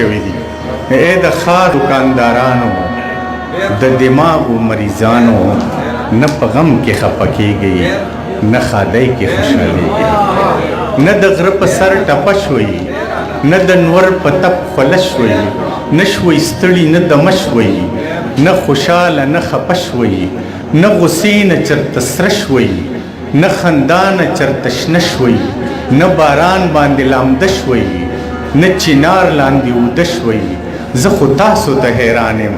شوي دي. اے د ښار دکاندارانو د دماغو مریضانو نه په غم کې خفه کېږئ نه ښادۍ کې خوشحالېږئ نه د غره په سر ټپه شوئ نه د نور په تپ خوله شوئ نه شوئ ستړي نه دمه شوئ نه خوشحاله نه خفه شوئ نه غصې نه چرته سره شوئ نه خندا نه چرته شنه شوئ نه باران باندې لامده شوئ نه چنار لاندې اوده شوئ زه خو تاسو ته حیران یم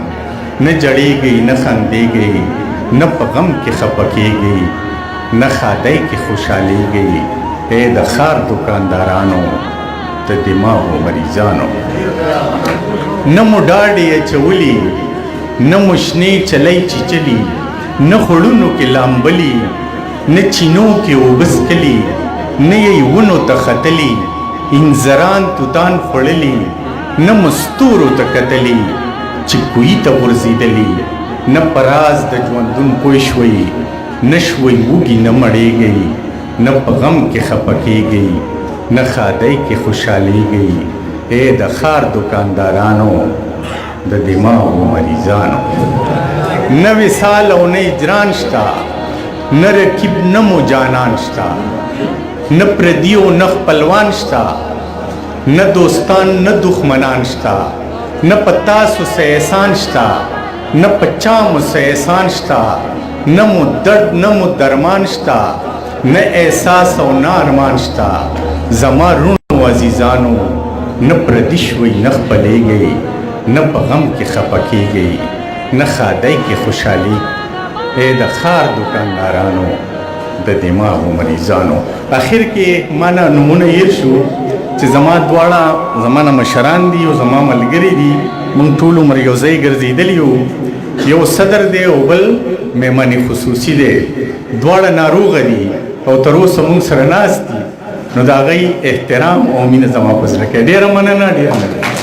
نه جړېږئ نه خندېږئ نه په غم کې خفه کېږئ نه ښادۍ کې خوشحالېږئ ای د ښار دکاندارانو د دماغو مریضانو نه مو ډاډې اچولي نه مو شنې چلی چیچلي نه خوړونو کې لامبلي نه چینو کې اوبه څکلي نه یې ونو ته ختلي انځران توتان خوړلي نه مو ستورو ته کتلي چې کوی ته غورځېدلي نه په راز د ژوندون پوه شوئ نه شوئ وږي نه مړېږئ نه په غم کې خفه کېږئ نه ښادۍ کې خوشحالېږئ ای د ښار دکاندارانو د دماغو مریضانو نه وصال او نه اجران شته نه رقیب نه مو جانان شته نه پردي او نه خپلوان شته نه دوستان نه دښمنان شته نه په تاسو څه احسان شته نه په چا مو څه احسان شته نه مو درد نه مو درمان شته نه احساس او نه ارمان شته زما رونو عزیزانو نه پردي شوئ نه خپلېږئ نه په غم کې خفه کېږئ نه ښادۍ کې خوشحالي ای د ښار دکاندارانو د دماغو مریضانو. اخر کې ما نه نومونه هیر شو چې زما دواړه زما نه مشران دي او زما ملګري دي موږ ټول عمر یو ځای ګرځېدلي یو یو صدر دی او بل مهمان خصوصي دی دواړه ناروغه دي او تر اوسه موږ سره ناست دي نو د هغوی احترام او مینه زما په زړه کې ډېره مننه ډېره مننه